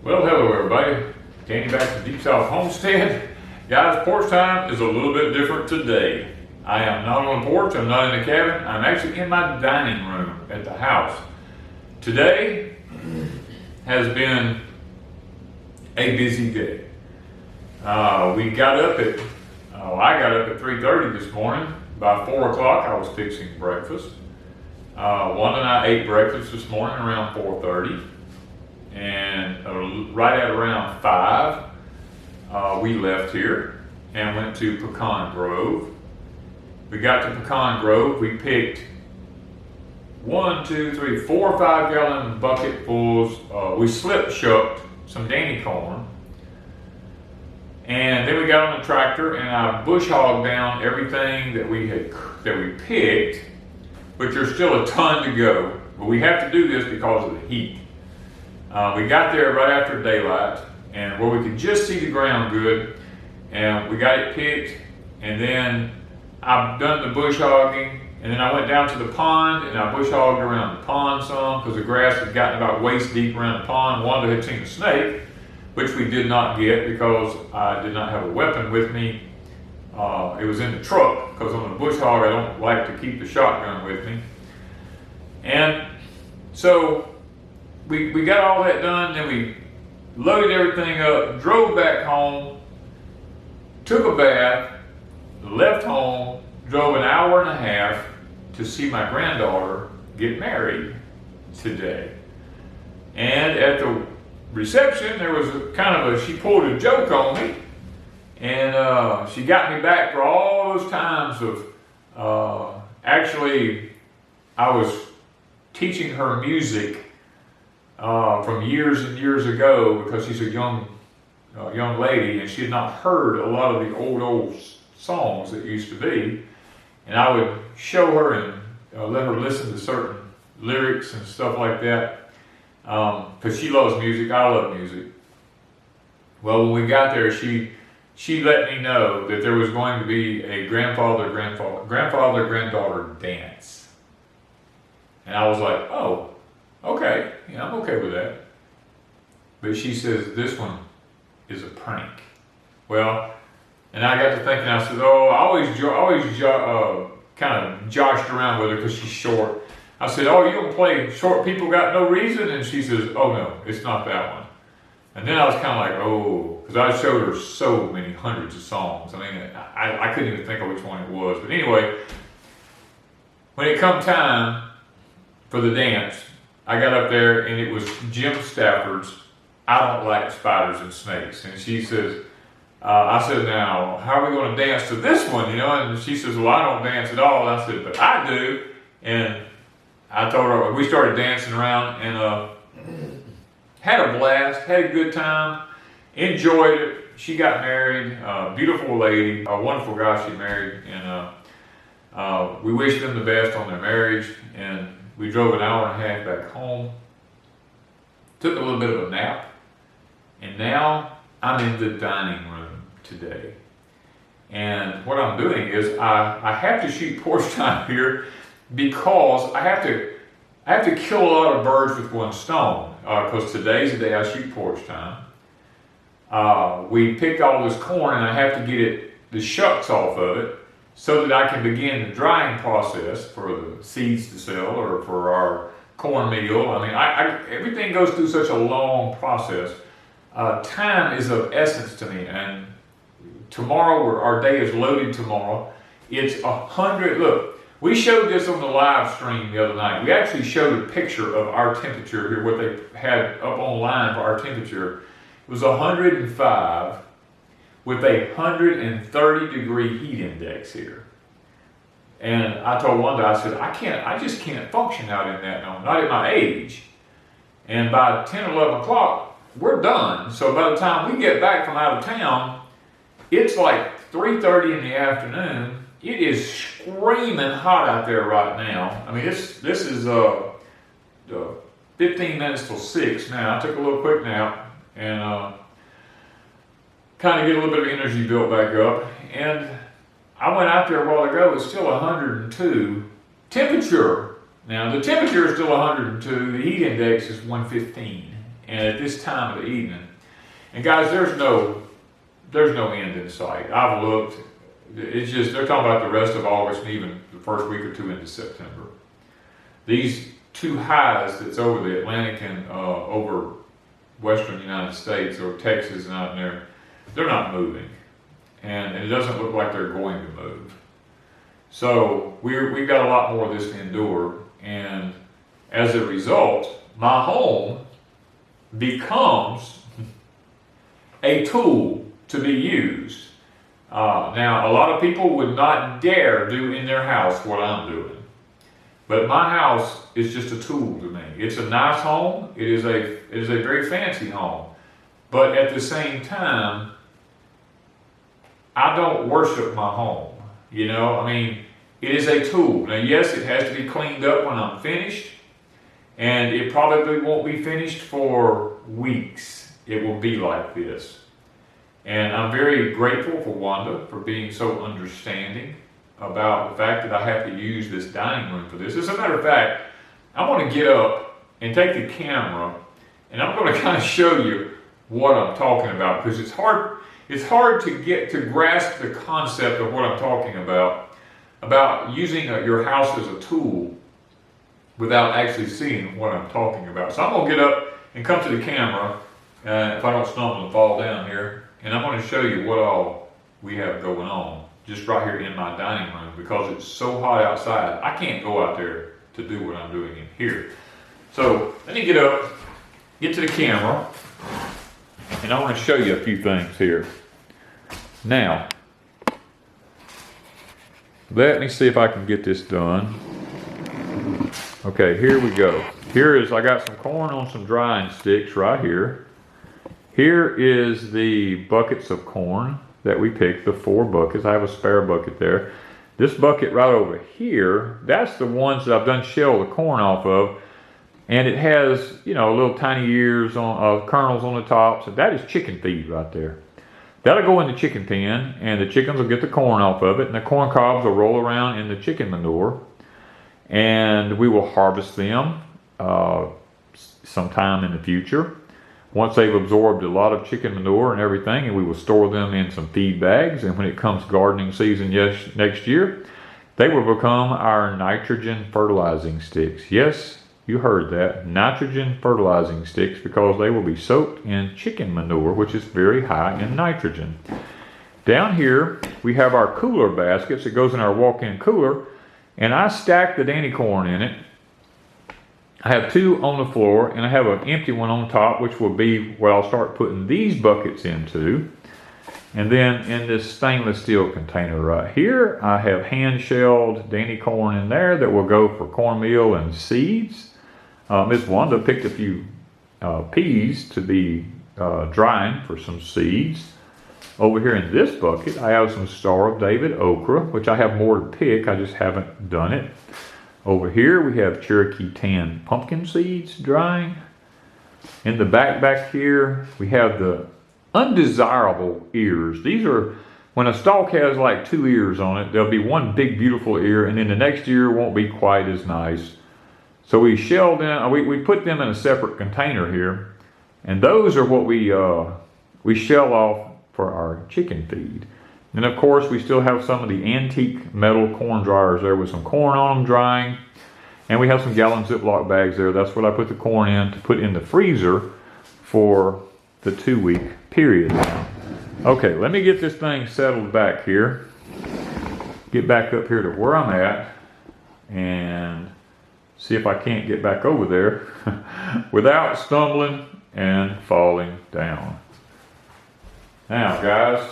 Well, hello everybody. Danny back to Deepsouth Homestead. Guys, porch time is a little bit different today. I am not on the porch, I'm not in the cabin, I'm actually in my dining room at the house. Today has been a busy day. I got up at 3:30 this morning. By 4 o'clock I was fixing breakfast. Wanda and I ate breakfast this morning around 4:30. And right at around 5, we left here and went to Pecan Grove. We got to Pecan Grove, we picked 4 or 5 gallon bucketfuls. We slip shucked some Danny corn. And then we got on the tractor and I bush hogged down everything that we picked, which there's still a ton to go. But we have to do this because of the heat. We got there right after daylight, and where we could just see the ground good, and we got it picked, and then I've done the bush hogging, and then I went down to the pond, and I bush hogged around the pond some, because the grass had gotten about waist deep around the pond. Wanda had seen a snake, which we did not get because I did not have a weapon with me. It was in the truck, because on the bush hog I don't like to keep the shotgun with me. And so we got all that done, then we loaded everything up, drove back home, took a bath, left home, drove an hour and a half to see my granddaughter get married today. And at the reception, there was she pulled a joke on me, and she got me back for all those times of, actually, I was teaching her music from years and years ago, because she's a young lady and she had not heard a lot of the old songs that used to be, and I would show her and let her listen to certain lyrics and stuff like that, because she loves music, I love music. Well, when we got there, she let me know that there was going to be a grandfather-granddaughter dance, and I was like, oh, okay, yeah, I'm okay with that. But she says, this one is a prank. Well, and I got to thinking, I said, oh, I always kind of joshed around with her because she's short. I said, oh, you don't play Short People Got No Reason? And she says, oh no, it's not that one. And then I was kind of like, oh, because I showed her so many hundreds of songs. I mean, I couldn't even think of which one it was. But anyway, when it come time for the dance, I got up there and it was Jim Stafford's I Don't Like Spiders and Snakes. And she says, I said, now, how are we going to dance to this one? You know, and she says, well, I don't dance at all. And I said, but I do. And I told her, we started dancing around and had a blast, had a good time, enjoyed it. She got married, beautiful lady, a wonderful guy she married. And we wished them the best on their marriage. And we drove an hour and a half back home, took a little bit of a nap, and now I'm in the dining room today. And what I'm doing is I have to shoot porch time here because I have to kill a lot of birds with one stone, because today's the day I shoot porch time. We picked all this corn and I have to get the shucks off of it, so that I can begin the drying process for the seeds to sell or for our cornmeal. I mean, everything goes through such a long process. Time is of essence to me, and tomorrow, our day is loaded tomorrow. It's 100, look, we showed this on the live stream the other night. We actually showed a picture of our temperature here, what they had up online for our temperature. It was 105. With a 130-degree heat index here. And I told Wanda, I said, I just can't function out in that, no, not at my age. And by 10 or 11 o'clock, we're done. So by the time we get back from out of town, it's like 3:30 in the afternoon. It is screaming hot out there right now. I mean, this is 15 minutes till 6 now. I took a little quick nap and kind of get a little bit of energy built back up. And I went out there a while ago, it's still 102. Temperature, now the temperature is still 102, the heat index is 115. and at this time of the evening, and guys, there's no end in sight. I've looked. It's just, they're talking about the rest of August and even the first week or two into September. These two highs that's over the Atlantic and over western United States or Texas and out there, they're not moving. And it doesn't look like they're going to move. So we've got a lot more of this to endure. And as a result, my home becomes a tool to be used. Now, a lot of people would not dare do in their house what I'm doing. But my house is just a tool to me. It's a nice home. It is a very fancy home. But at the same time, I don't worship my home. You know, I mean, it is a tool. Now, yes, it has to be cleaned up when I'm finished. And it probably won't be finished for weeks. It will be like this. And I'm very grateful for Wanda for being so understanding about the fact that I have to use this dining room for this. As a matter of fact, I want to get up and take the camera and I'm going to kind of show you what I'm talking about, because it's hard to get to grasp the concept of what I'm talking about using your house as a tool without actually seeing what I'm talking about. So I'm going to get up and come to the camera if I don't stumble and fall down here, and I'm going to show you what all we have going on just right here in my dining room, because it's so hot outside. I can't go out there to do what I'm doing in here. So let me get up, get to the camera, and I want to show you a few things here. Now, let me see if I can get this done. Okay, here we go. I got some corn on some drying sticks right here. Here is the buckets of corn that we picked, the 4 buckets. I have a spare bucket there. This bucket right over here, that's the ones that I've done shell the corn off of. And it has, you know, little tiny ears on kernels on the top. So that is chicken feed right there. That'll go in the chicken pen, and the chickens will get the corn off of it, and the corn cobs will roll around in the chicken manure. And we will harvest them sometime in the future, once they've absorbed a lot of chicken manure and everything, and we will store them in some feed bags. And when it comes gardening season next year, they will become our nitrogen fertilizing sticks. Yes, you heard that, nitrogen fertilizing sticks, because they will be soaked in chicken manure, which is very high in nitrogen. Down here, we have our cooler baskets. It goes in our walk-in cooler, and I stack the Danny corn in it. I have 2 on the floor, and I have an empty one on top, which will be where I'll start putting these buckets into. And then in this stainless steel container right here, I have hand-shelled Danny corn in there that will go for cornmeal and seeds. Miss Wanda picked a few peas to be drying for some seeds. Over here in this bucket, I have some Star of David okra, which I have more to pick. I just haven't done it. Over here, we have Cherokee tan pumpkin seeds drying. In the back here, we have the undesirable ears. These are, when a stalk has like 2 ears on it, there'll be one big beautiful ear, and then the next ear won't be quite as nice. So we shell them, we put them in a separate container here, and those are what we shell off for our chicken feed. And of course, we still have some of the antique metal corn dryers there with some corn on them drying. And we have some gallon Ziploc bags there. That's what I put the corn in to put in the freezer for the 2-week period. Okay, let me get this thing settled back here. Get back up here to where I'm at and see if I can't get back over there without stumbling and falling down. Now, guys,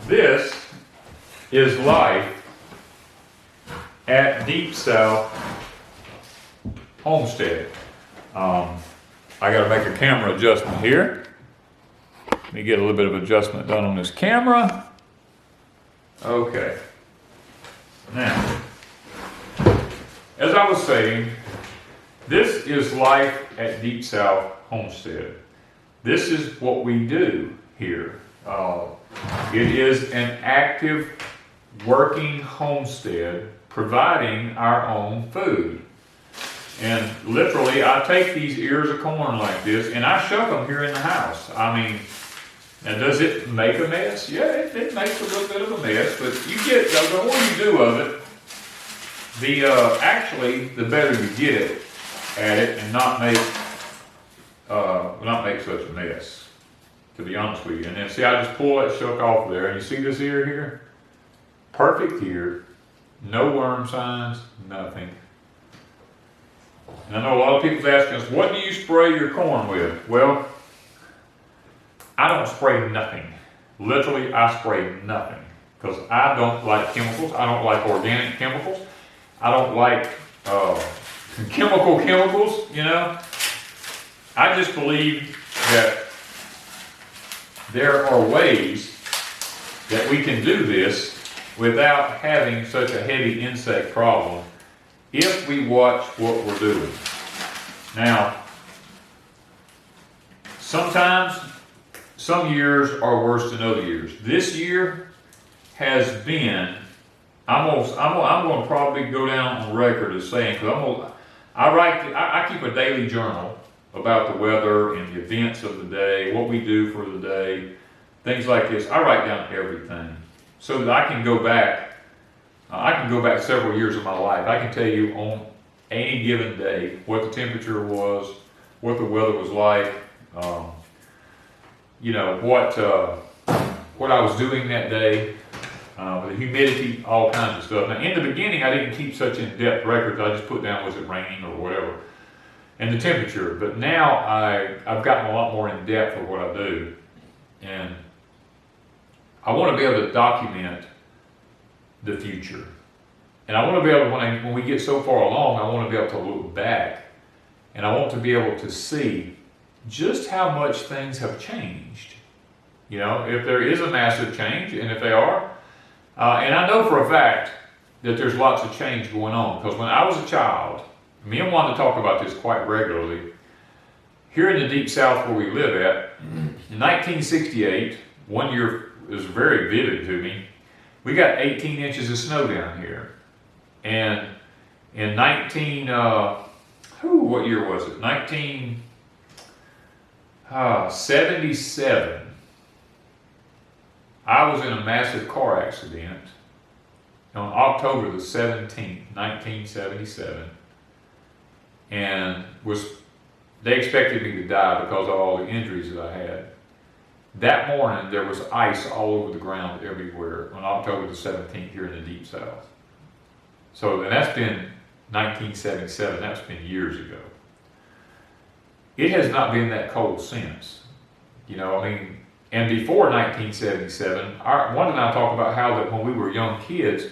this is life at Deepsouth Homestead. I got to make a camera adjustment here. Let me get a little bit of adjustment done on this camera. Okay. Now, as I was saying, this is life at Deepsouth Homestead. This is what we do here. It is an active, working homestead providing our own food. And literally, I take these ears of corn like this, and I shuck them here in the house. I mean, and does it make a mess? Yeah, it makes a little bit of a mess, but you get, the more you do of it, actually, the better you get at it and not make such a mess, to be honest with you. And then see, I just pull that shuck off there, and you see this ear here? Perfect ear, no worm signs, nothing. And I know a lot of people asking us, what do you spray your corn with? Well, I don't spray nothing. Literally, I spray nothing. Because I don't like chemicals. I don't like organic chemicals. I don't like chemicals, you know. I just believe that there are ways that we can do this without having such a heavy insect problem if we watch what we're doing. Now, sometimes some years are worse than other years. This year has been, I'm going to probably go down on record as saying, because I keep a daily journal about the weather and the events of the day, what we do for the day, things like this. I write down everything so that I can go back. I can go back several years of my life. I can tell you on any given day what the temperature was, what the weather was like, you know, what I was doing that day, the humidity, all kinds of stuff. Now, in the beginning, I didn't keep such in-depth records. I just put down, was it raining or whatever, and the temperature. But now I've gotten a lot more in-depth of what I do. And I want to be able to document the future. And I want to be able to, when we get so far along, I want to be able to look back. And I want to be able to see just how much things have changed. You know, if there is a massive change, and if they are, and I know for a fact that there's lots of change going on, because when I was a child, me and Wanda talk about this quite regularly. Here in the Deep South where we live at, in 1968, one year is very vivid to me, we got 18 inches of snow down here. And in what year was it? 1977. I was in a massive car accident on October the 17th, 1977. And they expected me to die because of all the injuries that I had. That morning, there was ice all over the ground everywhere on October the 17th here in the Deep South. So, and that's been 1977, that's been years ago. It has not been that cold since. You know, I mean, and before 1977, Wanda and I talk about how that when we were young kids,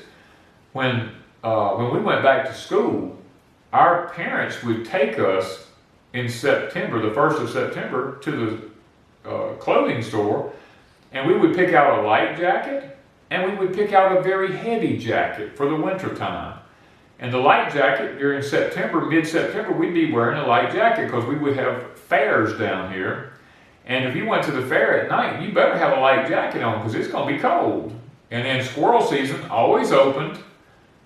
when we went back to school, our parents would take us in September, the 1st of September, to the clothing store, and we would pick out a light jacket and we would pick out a very heavy jacket for the winter time. And the light jacket during September, mid-September, we'd be wearing a light jacket because we would have fairs down here. And if you went to the fair at night, you better have a light jacket on because it's going to be cold. And then squirrel season always opened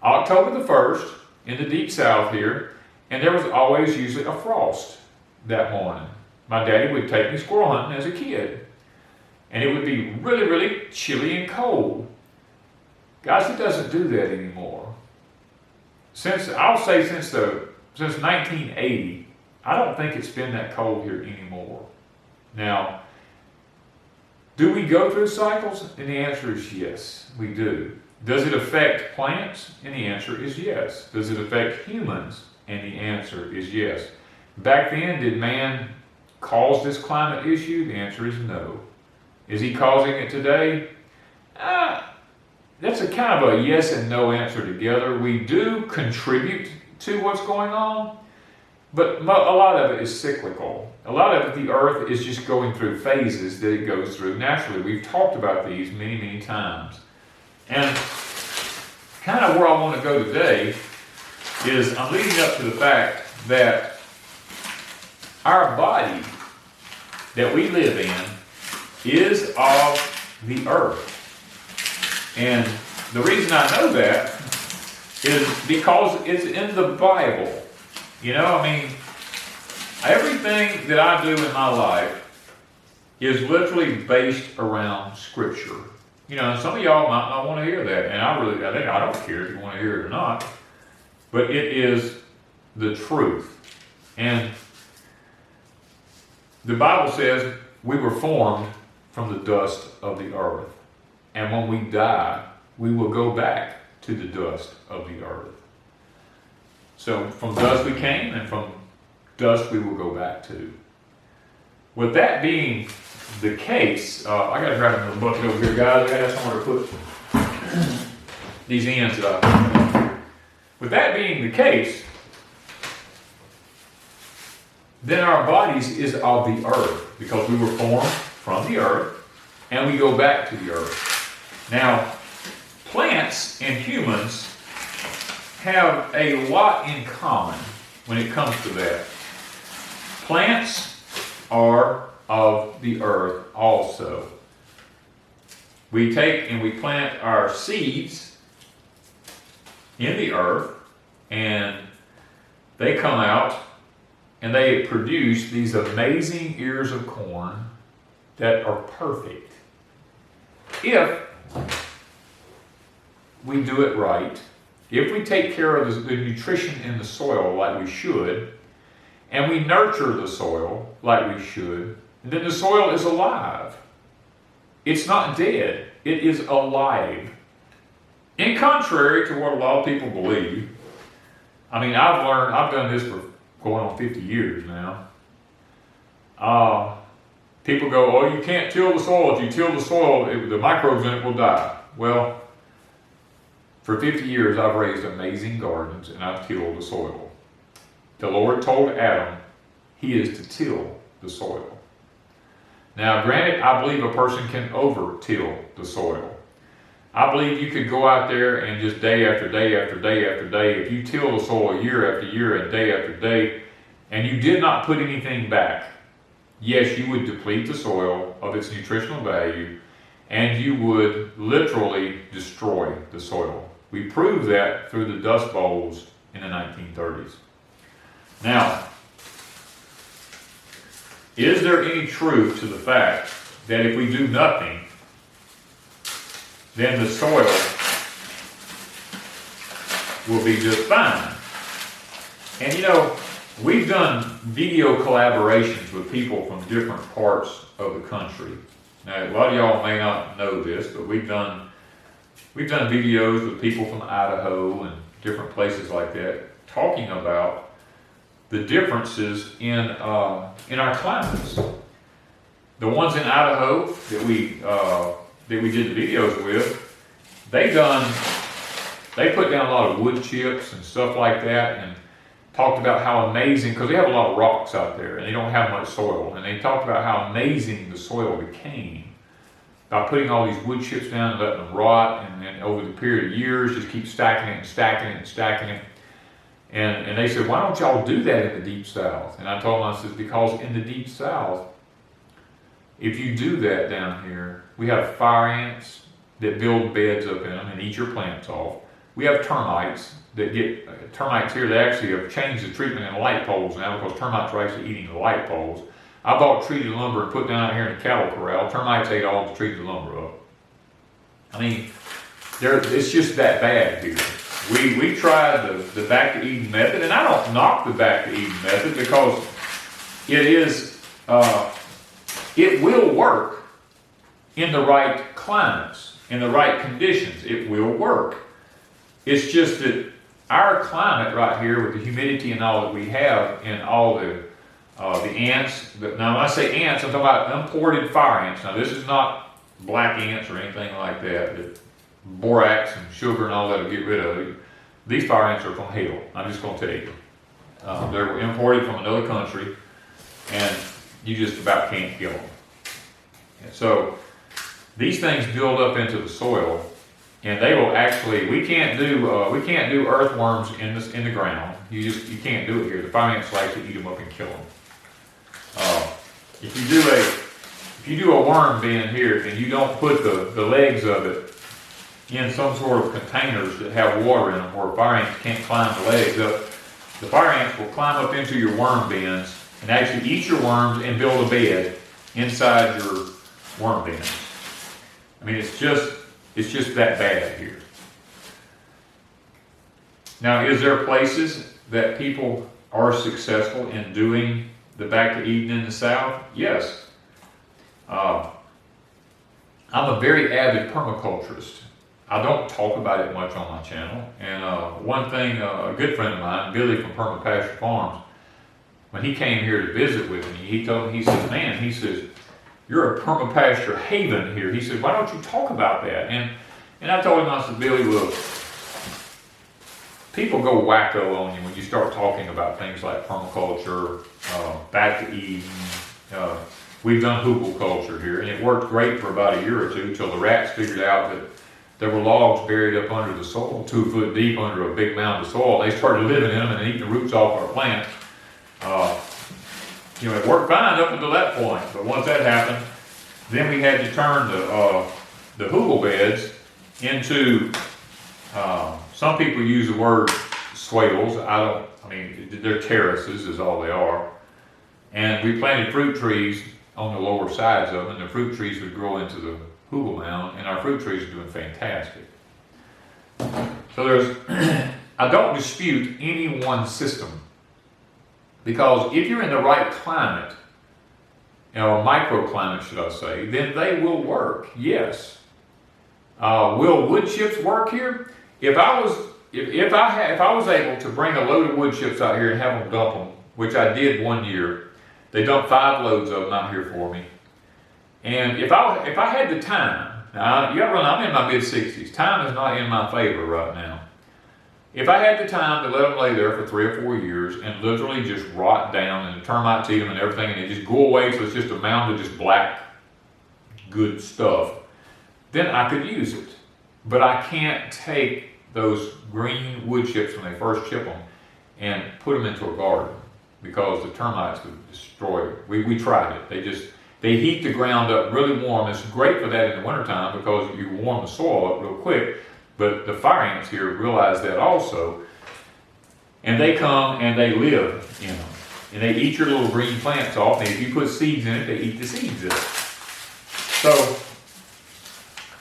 October the 1st in the Deep South here, and there was always usually a frost that morning. My daddy would take me squirrel hunting as a kid, and it would be really, really chilly and cold. Guys, it doesn't do that anymore. Since 1980, I don't think it's been that cold here anymore. Now, do we go through cycles? And the answer is yes, we do. Does it affect plants? And the answer is yes. Does it affect humans? And the answer is yes. Back then, did man cause this climate issue? The answer is no. Is he causing it today? That's a kind of a yes and no answer together. We do contribute to what's going on, but a lot of it is cyclical. A lot of it, the earth is just going through phases that it goes through naturally. We've talked about these many, many times. And kind of where I want to go today is I'm leading up to the fact that our body that we live in is of the earth. And the reason I know that is because it's in the Bible. You know, I mean, everything that I do in my life is literally based around Scripture. You know, and some of y'all might not want to hear that, and I don't care if you want to hear it or not, but it is the truth. And the Bible says we were formed from the dust of the earth, and when we die, we will go back to the dust of the earth. So from dust we came, and from dust we will go back to. With that being the case, I got to grab another bucket over here, guys. I got to have somewhere to put these ends up. With that being the case, then our bodies is of the earth, because we were formed from the earth, and we go back to the earth. Now, plants and humans have a lot in common when it comes to that. Plants are of the earth also. We take and we plant our seeds in the earth, and they come out and they produce these amazing ears of corn that are perfect. If we do it right, if we take care of the nutrition in the soil like we should, and we nurture the soil like we should, then the soil is alive. It's not dead, it is alive. In contrary to what a lot of people believe, I mean, I've done this for going on 50 years now. People go, oh, you can't till the soil. If you till the soil, the microbes in it will die. Well, for 50 years, I've raised amazing gardens, and I've tilled the soil. The Lord told Adam he is to till the soil. Now, granted, I believe a person can over-till the soil. I believe you could go out there and just day after day after day after day, if you till the soil year after year and day after day, and you did not put anything back, yes, you would deplete the soil of its nutritional value, and you would literally destroy the soil. We proved that through the Dust Bowls in the 1930s. Now, is there any truth to the fact that if we do nothing, then the soil will be just fine? And you know, we've done video collaborations with people from different parts of the country. Now, a lot of y'all may not know this, but we've done videos with people from Idaho and different places like that, talking about the differences in our climates. The ones in Idaho that we did the videos with, they put down a lot of wood chips and stuff like that, and talked about how amazing, because they have a lot of rocks out there and they don't have much soil, and they talked about how amazing the soil became by putting all these wood chips down and letting them rot, and then over the period of years just keep stacking it and stacking it and stacking it. And they said, why don't y'all do that in the Deep South? And I told them, I said, because in the Deep South, if you do that down here, we have fire ants that build beds up in them and eat your plants off. We have termites that get, termites here, they actually have changed the treatment in light poles now, because termites are actually eating the light poles. I bought treated lumber and put down out here in the cattle corral. Termites ate all the treated lumber up. I mean, it's just that bad here. We tried the back to Eden method, and I don't knock the back to Eden method, because it will work in the right climates, in the right conditions. It will work. It's just that our climate right here, with the humidity and all that we have, and all the ants. Now, when I say ants, I'm talking about imported fire ants. Now, this is not black ants or anything like that. Borax and sugar and all that will get rid of it. These fire ants are from hell. I'm just going to tell you. They were imported from another country, and you just about can't kill them. And so these things build up into the soil, and they will actually. We can't do earthworms in the ground. You can't do it here. The fire ants like to eat them up and kill them. If you do a worm bin here and you don't put the legs of it in some sort of containers that have water in them, where fire ants can't climb the legs up, the fire ants will climb up into your worm bins and actually eat your worms and build a bed inside your worm bins. I mean, it's just that bad here. Now, is there places that people are successful in doing the back to Eden in the South? Yes. I'm a very avid permaculturist. I don't talk about it much on my channel. And one thing, a good friend of mine, Billy from Permaculture Farms, when he came here to visit with me, he told me, he said, man, he says, you're a permapasture haven here. He said, why don't you talk about that? And I told him, I said, Billy, look, people go wacko on you when you start talking about things like permaculture, back to Eden. We've done hugelkulture here, and it worked great for about a year or two till the rats figured out that there were logs buried up under the soil, 2 foot deep under a big mound of soil. They started living in them and eating the roots off our plants. It worked fine up until that point, but once that happened, then we had to turn the hugel beds into, some people use the word swales. They're terraces is all they are. And we planted fruit trees on the lower sides of them, and the fruit trees would grow into the hugel mound, and our fruit trees are doing fantastic. So I don't dispute any one system, because if you're in the right climate, microclimate should I say, then they will work, yes. Will wood chips work here? If I was able to bring a load of wood chips out here and have them dump them, which I did one year, they dumped 5 loads of them out here for me. And if I had the time, now you gotta run, I'm in my mid-60s. Time is not in my favor right now. If I had the time to let them lay there for 3 or 4 years and literally just rot down and the termites eat them and everything, and they just go away, so it's just a mound of just black, good stuff, then I could use it. But I can't take those green wood chips when they first chip them and put them into a garden, because the termites would destroy it. We tried it. They heat the ground up really warm. It's great for that in the wintertime because you warm the soil up real quick. But the fire ants here realize that also. And they come and they live in them. And they eat your little green plants off. And if you put seeds in it, they eat the seeds in it. So,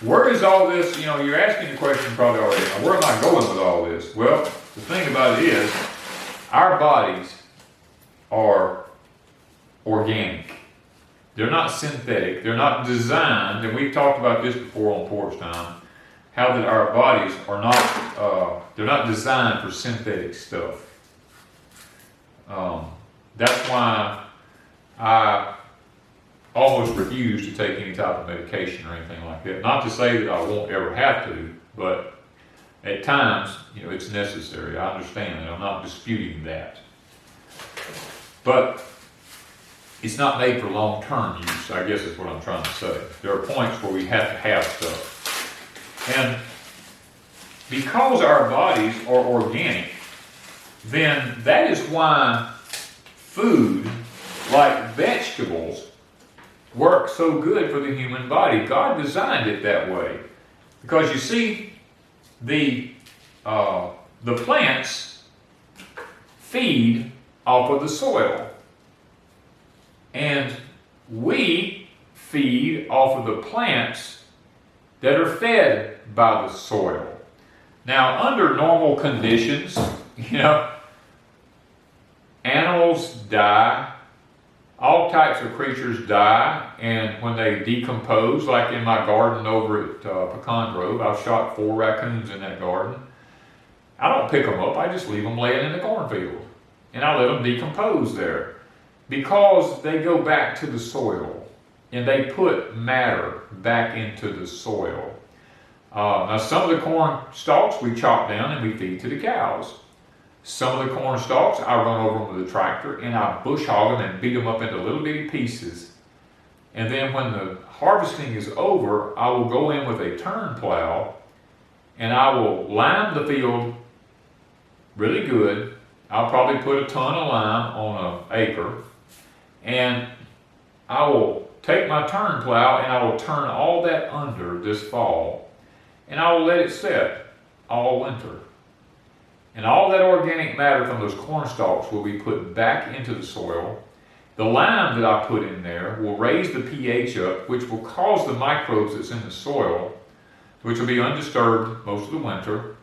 where is all this? You're asking the question probably already. Now, where am I going with all this? Well, the thing about it is, our bodies are organic. They're not synthetic. They're not designed, and we've talked about this before on Porch Time, how that our bodies are not, they're not designed for synthetic stuff. That's why I almost refuse to take any type of medication or anything like that. Not to say that I won't ever have to, but at times, it's necessary. I understand that. I'm not disputing that. But it's not made for long-term use, I guess is what I'm trying to say. There are points where we have to have stuff. And because our bodies are organic, then that is why food, like vegetables, work so good for the human body. God designed it that way. Because you see, the plants feed off of the soil. And we feed off of the plants that are fed by the soil. Now, under normal conditions, animals die, all types of creatures die, and when they decompose, like in my garden over at Pecan Grove, I've shot 4 raccoons in that garden. I don't pick them up, I just leave them laying in the cornfield. And I let them decompose there. Because they go back to the soil, and they put matter back into the soil. Now some of the corn stalks we chop down and we feed to the cows. Some of the corn stalks I run over them with a tractor and I bush hog them and beat them up into little bitty pieces. And then when the harvesting is over, I will go in with a turn plow and I will lime the field really good. I'll probably put a ton of lime on an acre. And I will take my turn plow and I will turn all that under this fall. And I will let it set all winter. And all that organic matter from those corn stalks will be put back into the soil. The lime that I put in there will raise the pH up, which will cause the microbes that's in the soil, which will be undisturbed most of the winter,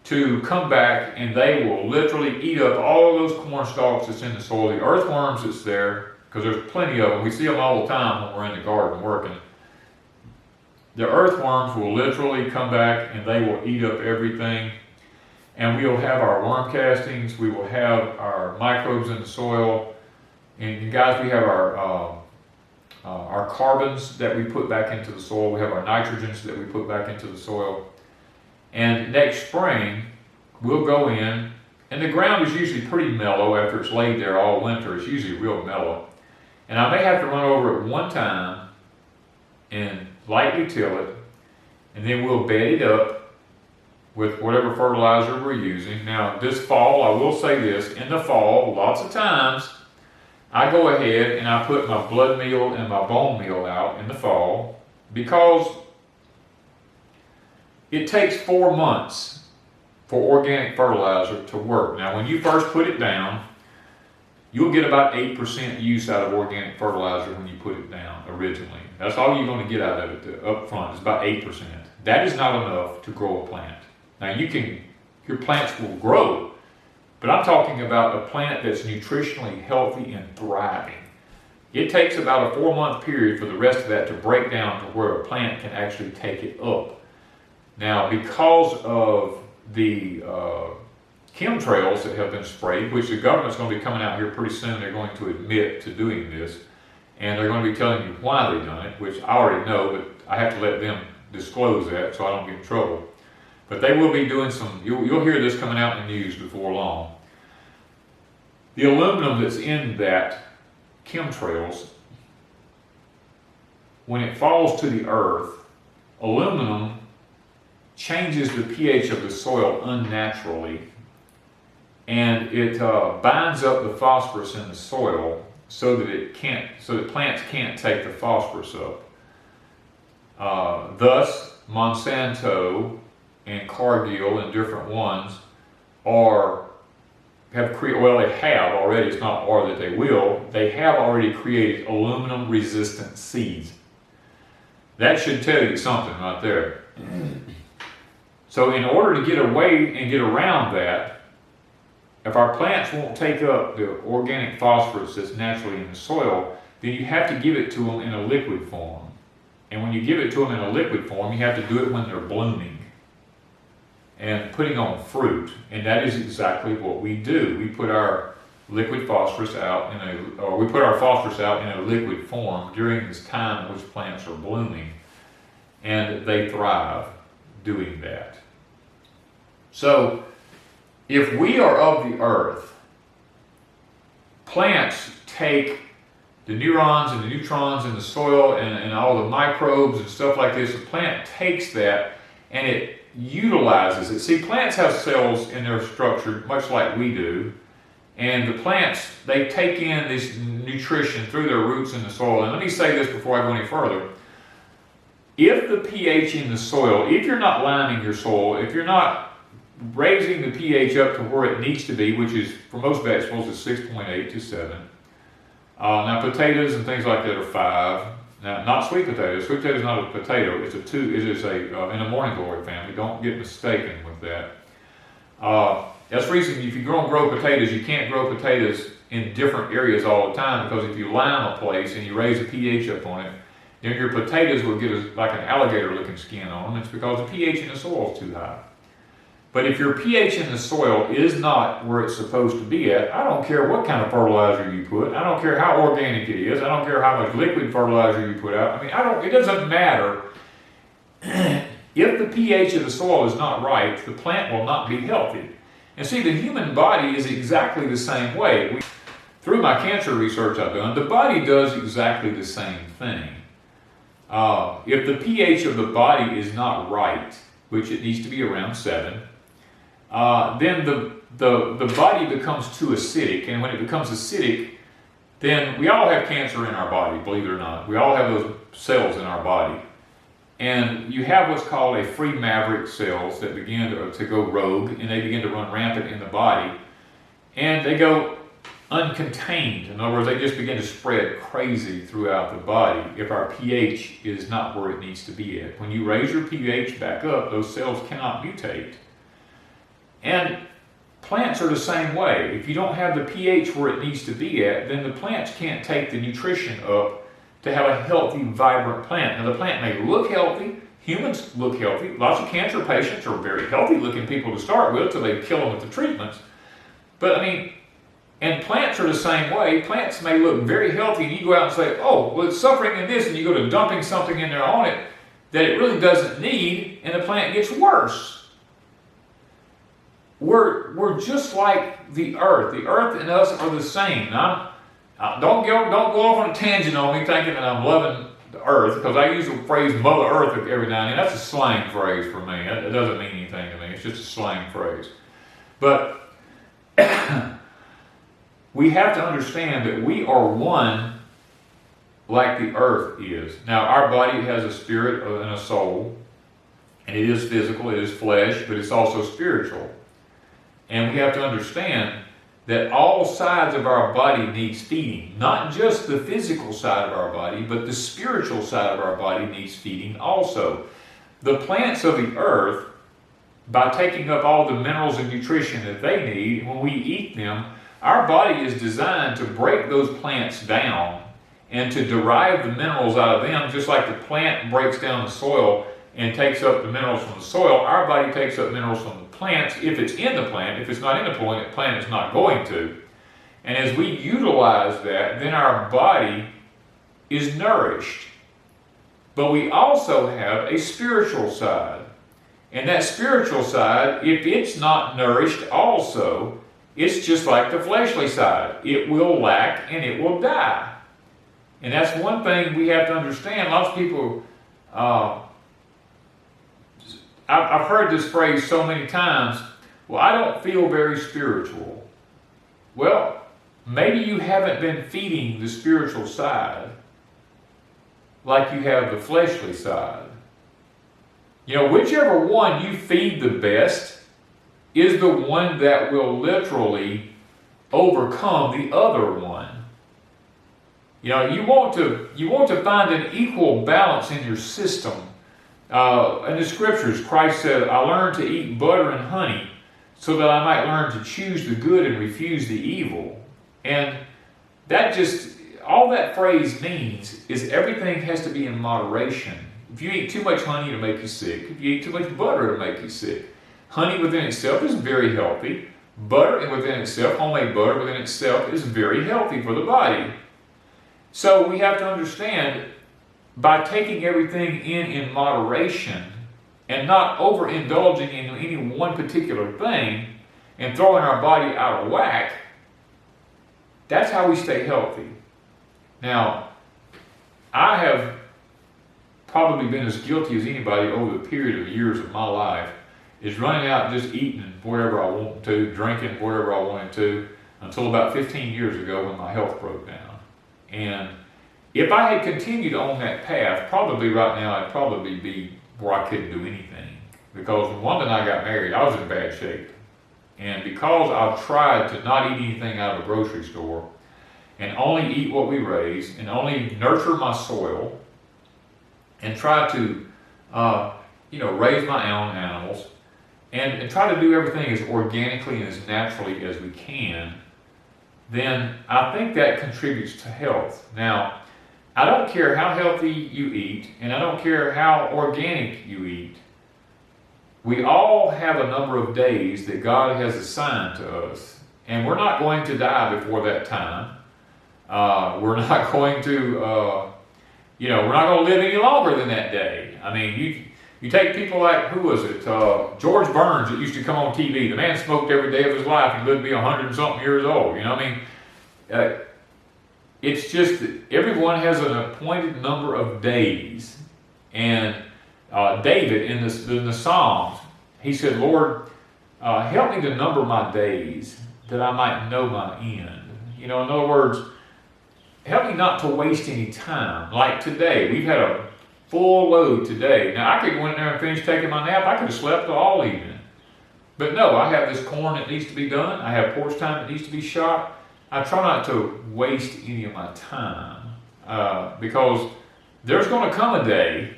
to come back, and they will literally eat up all those corn stalks that's in the soil, the earthworms that's there, because there's plenty of them. We see them all the time when we're in the garden working. The earthworms will literally come back and they will eat up everything. And we'll have our worm castings, we will have our microbes in the soil, and guys, we have our carbons that we put back into the soil, we have our nitrogens that we put back into the soil. And next spring, we'll go in, and the ground is usually pretty mellow after it's laid there all winter. It's usually real mellow. And I may have to run over it one time and lightly till it, and then we'll bed it up with whatever fertilizer we're using. Now, this fall, I will say this, in the fall, lots of times, I go ahead and I put my blood meal and my bone meal out in the fall, because it takes 4 months for organic fertilizer to work. Now, when you first put it down, you'll get about 8% use out of organic fertilizer when you put it down originally. That's all you're going to get out of it up front, is about 8%. That is not enough to grow a plant. Now, your plants will grow, but I'm talking about a plant that's nutritionally healthy and thriving. It takes about a 4-month period for the rest of that to break down to where a plant can actually take it up. Now, because of the chemtrails that have been sprayed, which the government's going to be coming out here pretty soon, they're going to admit to doing this, and they're going to be telling you why they've done it, which I already know, but I have to let them disclose that so I don't get in trouble. But they will be doing some, you'll hear this coming out in the news before long. The aluminum that's in that chemtrails, when it falls to the earth, aluminum changes the pH of the soil unnaturally, and it binds up the phosphorus in the soil so that plants can't take the phosphorus up. Thus, Monsanto and Cargill and different ones have already, it's not or that they have already created aluminum resistant seeds. That should tell you something right there. So in order to get away and get around that, if our plants won't take up the organic phosphorus that's naturally in the soil, then you have to give it to them in a liquid form. And when you give it to them in a liquid form, you have to do it when they're blooming and putting on fruit. And that is exactly what we do. We put our liquid phosphorus out we put our phosphorus out in a liquid form during this time in which plants are blooming, and they thrive doing that. So, if we are of the earth, plants take the neurons and the neutrons in the soil and all the microbes and stuff like this. The plant takes that and it utilizes it. See, plants have cells in their structure much like we do, and the plants, they take in this nutrition through their roots in the soil. And let me say this before I go any further. If the pH in the soil, if you're not liming your soil, if you're not raising the pH up to where it needs to be, which is for most vegetables is 6.8 to 7. Now potatoes and things like that are 5. Now, not sweet potatoes. Sweet potato is not a potato. It's a 2. It is a in the morning glory family. Don't get mistaken with that. That's the reason if you grow potatoes, you can't grow potatoes in different areas all the time, because if you lime a place and you raise the pH up on it, then your potatoes will get like an alligator-looking skin on them. It's because the pH in the soil is too high. But if your pH in the soil is not where it's supposed to be at, I don't care what kind of fertilizer you put. I don't care how organic it is. I don't care how much liquid fertilizer you put out. I mean, it doesn't matter. If the pH of the soil is not right, the plant will not be healthy. And see, the human body is exactly the same way. Through my cancer research I've done, the body does exactly the same thing. If the pH of the body is not right, which it needs to be around 7, then the body becomes too acidic, and when it becomes acidic, then we all have cancer in our body, believe it or not. We all have those cells in our body. And you have what's called a free maverick cells that begin to go rogue, and they begin to run rampant in the body. And they go uncontained. In other words, they just begin to spread crazy throughout the body if our pH is not where it needs to be at. When you raise your pH back up, those cells cannot mutate. And plants are the same way. If you don't have the pH where it needs to be at, then the plants can't take the nutrition up to have a healthy, vibrant plant. Now the plant may look healthy, humans look healthy. Lots of cancer patients are very healthy looking people to start with till they kill them with the treatments. But I mean, and plants are the same way. Plants may look very healthy and you go out and say, oh, well it's suffering in this, and you go to dumping something in there on it that it really doesn't need, and the plant gets worse. We're just like the earth. The earth and us are the same. Now, don't go off on a tangent on me thinking that I'm loving the earth, because I use the phrase Mother Earth every now and then. That's a slang phrase for me. It doesn't mean anything to me. It's just a slang phrase. But we have to understand that we are one like the earth is. Now, our body has a spirit and a soul, and it is physical, it is flesh, but it's also spiritual. And we have to understand that all sides of our body needs feeding. Not just the physical side of our body, but the spiritual side of our body needs feeding also. The plants of the earth, by taking up all the minerals and nutrition that they need, when we eat them, our body is designed to break those plants down and to derive the minerals out of them, just like the plant breaks down the soil and takes up the minerals from the soil. Our body takes up minerals from the plants if it's in the plant. If it's not in the plant, it's not going to. And as we utilize that, then our body is nourished. But we also have a spiritual side. And that spiritual side, if it's not nourished also, it's just like the fleshly side. It will lack and it will die. And that's one thing we have to understand. Lots of people, I've heard this phrase so many times, well, I don't feel very spiritual. Well, maybe you haven't been feeding the spiritual side like you have the fleshly side. You know, whichever one you feed the best is the one that will literally overcome the other one. You know, you want to find an equal balance in your system. In the scriptures, Christ said, I learned to eat butter and honey so that I might learn to choose the good and refuse the evil. And that just, all that phrase means is everything has to be in moderation. If you eat too much honey, it'll make you sick. If you eat too much butter, it'll make you sick. Honey within itself is very healthy. Butter within itself, homemade butter within itself, is very healthy for the body. So we have to understand, by taking everything in moderation and not overindulging in any one particular thing and throwing our body out of whack, that's how we stay healthy. Now, I have probably been as guilty as anybody over the period of years of my life, is running out and just eating wherever I want to, drinking wherever I wanted to, until about 15 years ago when my health broke down. And if I had continued on that path, probably right now I'd probably be where I couldn't do anything. Because when Wanda and I got married, I was in bad shape. And because I've tried to not eat anything out of a grocery store, and only eat what we raise, and only nurture my soil, and try to raise my own animals, and try to do everything as organically and as naturally as we can, then I think that contributes to health. Now, I don't care how healthy you eat, and I don't care how organic you eat. We all have a number of days that God has assigned to us, and we're not going to die before that time. We're not going to, we're not going to live any longer than that day. I mean, you take people like, who was it? George Burns, that used to come on TV. The man smoked every day of his life. He lived to be 100-something years old. You know what I mean? It's just that everyone has an appointed number of days. And David, in the Psalms, he said, Lord, help me to number my days that I might know my end. You know, in other words, help me not to waste any time. Like today, we've had full load today. Now I could go in there and finish taking my nap. I could have slept all evening. But no, I have this corn that needs to be done. I have porch time that needs to be shot. I try not to waste any of my time because there's going to come a day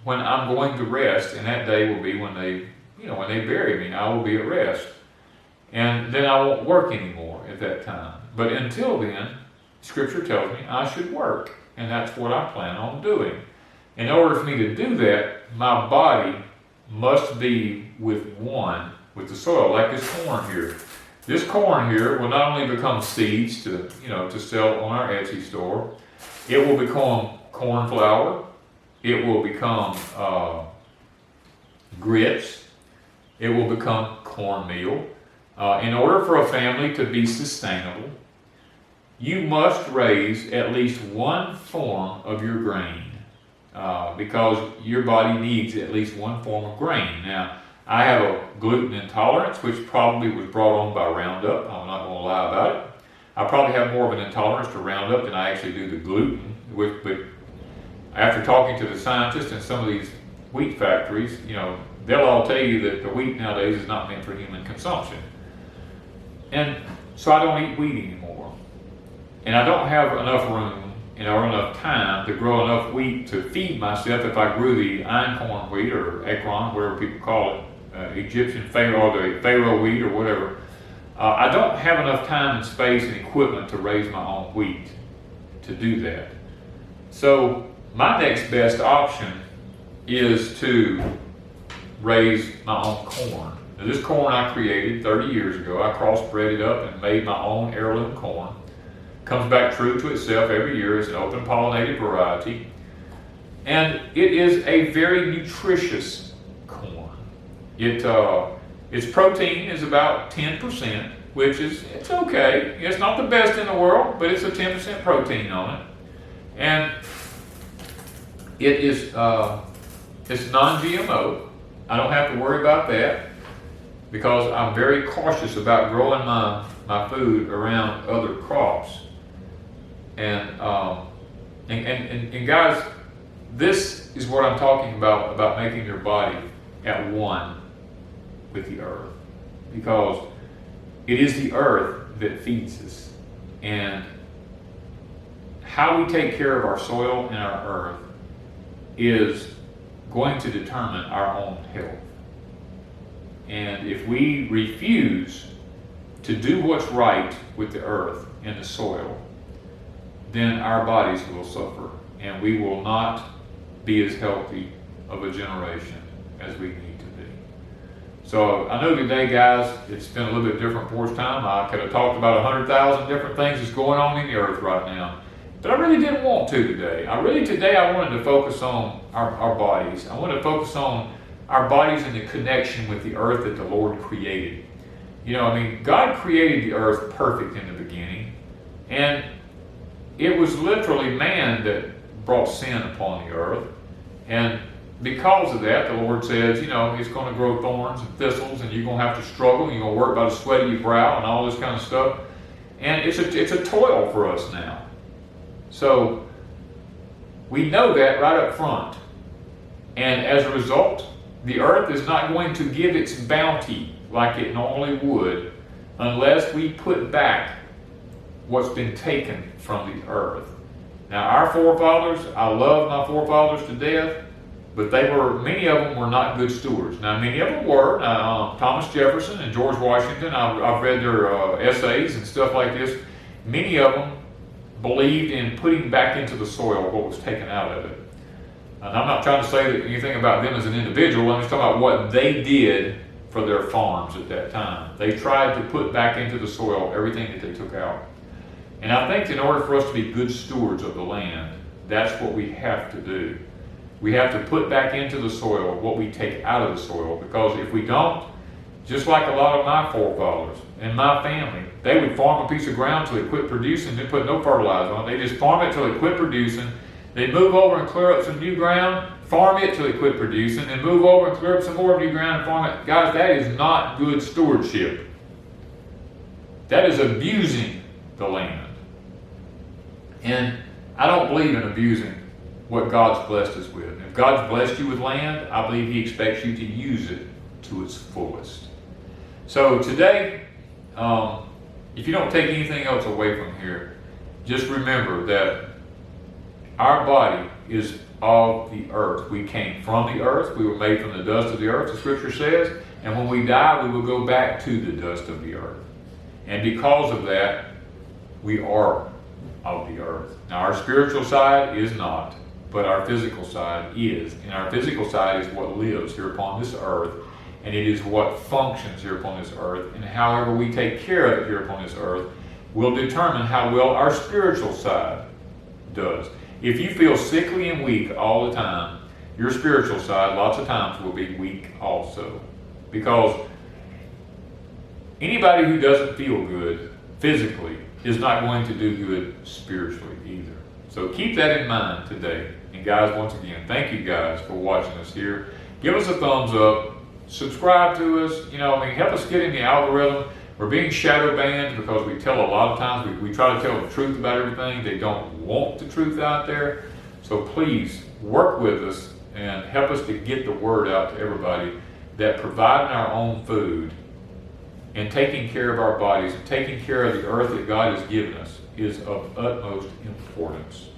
when I'm going to rest, and that day will be when they bury me. I will be at rest, and then I won't work anymore at that time. But until then, Scripture tells me I should work, and that's what I plan on doing. In order for me to do that, my body must be with the soil, like this corn here. This corn here will not only become seeds to sell on our Etsy store, it will become corn flour, it will become grits, it will become cornmeal. In order for a family to be sustainable, you must raise at least one form of your grain because your body needs at least one form of grain. Now, I have a gluten intolerance, which probably was brought on by Roundup. I'm not going to lie about it. I probably have more of an intolerance to Roundup than I actually do to gluten. But after talking to the scientists in some of these wheat factories, they'll all tell you that the wheat nowadays is not meant for human consumption. And so I don't eat wheat anymore. And I don't have enough room or enough time to grow enough wheat to feed myself if I grew the einkorn wheat or ekron, whatever people call it, Egyptian Pharaoh, or the Pharaoh wheat or whatever. I don't have enough time and space and equipment to raise my own wheat to do that. So my next best option is to raise my own corn. Now, this corn I created 30 years ago. I crossbred it up and made my own heirloom corn. Comes back true to itself every year. It's an open pollinated variety. And it is a very nutritious corn. Its protein is about 10%, which is okay. It's not the best in the world, but it's a 10% protein on it. And it is it's non-GMO. I don't have to worry about that because I'm very cautious about growing my food around other crops. And guys, this is what I'm talking about making your body at one with the earth, because it is the earth that feeds us, and how we take care of our soil and our earth is going to determine our own health. And if we refuse to do what's right with the earth and the soil, then our bodies will suffer, and we will not be as healthy of a generation as we need to be. So I know today, guys, it's been a little bit different porch time. I could have talked about 100,000 different things that's going on in the earth right now, but I really didn't want to today. I wanted to focus on our bodies. I wanted to focus on our bodies and the connection with the earth that the Lord created. God created the earth perfect in the beginning, and it was literally man that brought sin upon the earth. And because of that, the Lord says, it's going to grow thorns and thistles, and you're going to have to struggle, and you're going to work by the sweat of your brow and all this kind of stuff. And it's a toil for us now. So we know that right up front. And as a result, the earth is not going to give its bounty like it normally would unless we put back what's been taken from the earth. Now, our forefathers, I love my forefathers to death, but many of them were not good stewards. Now, many of them were. Thomas Jefferson and George Washington, I've read their essays and stuff like this. Many of them believed in putting back into the soil what was taken out of it. And I'm not trying to say anything about them as an individual. I'm just talking about what they did for their farms at that time. They tried to put back into the soil everything that they took out. And I think in order for us to be good stewards of the land, that's what we have to do. We have to put back into the soil what we take out of the soil, because if we don't, just like a lot of my forefathers and my family, they would farm a piece of ground till it quit producing, they put no fertilizer on it. They just farm it till it quit producing. They'd move over and clear up some new ground, farm it till it quit producing, and move over and clear up some more new ground and farm it. Guys, that is not good stewardship. That is abusing the land. And I don't believe in abusing what God's blessed us with. If God's blessed you with land, I believe He expects you to use it to its fullest. So today, if you don't take anything else away from here, just remember that our body is of the earth. We came from the earth. We were made from the dust of the earth, the scripture says. And when we die, we will go back to the dust of the earth. And because of that, we are of the earth. Now, our spiritual side is not, but our physical side is. And our physical side is what lives here upon this earth, and it is what functions here upon this earth. And however we take care of it here upon this earth will determine how well our spiritual side does. If you feel sickly and weak all the time, your spiritual side lots of times will be weak also. Because anybody who doesn't feel good physically is not going to do good spiritually either. So keep that in mind today. And guys, once again, thank you guys for watching us here. Give us a thumbs up. Subscribe to us. Help us get in the algorithm. We're being shadow banned because we tell a lot of times, we try to tell the truth about everything. They don't want the truth out there. So please work with us and help us to get the word out to everybody that providing our own food and taking care of our bodies, taking care of the earth that God has given us is of utmost importance.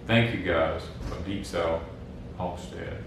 Thank you guys from Deepsouth Homestead.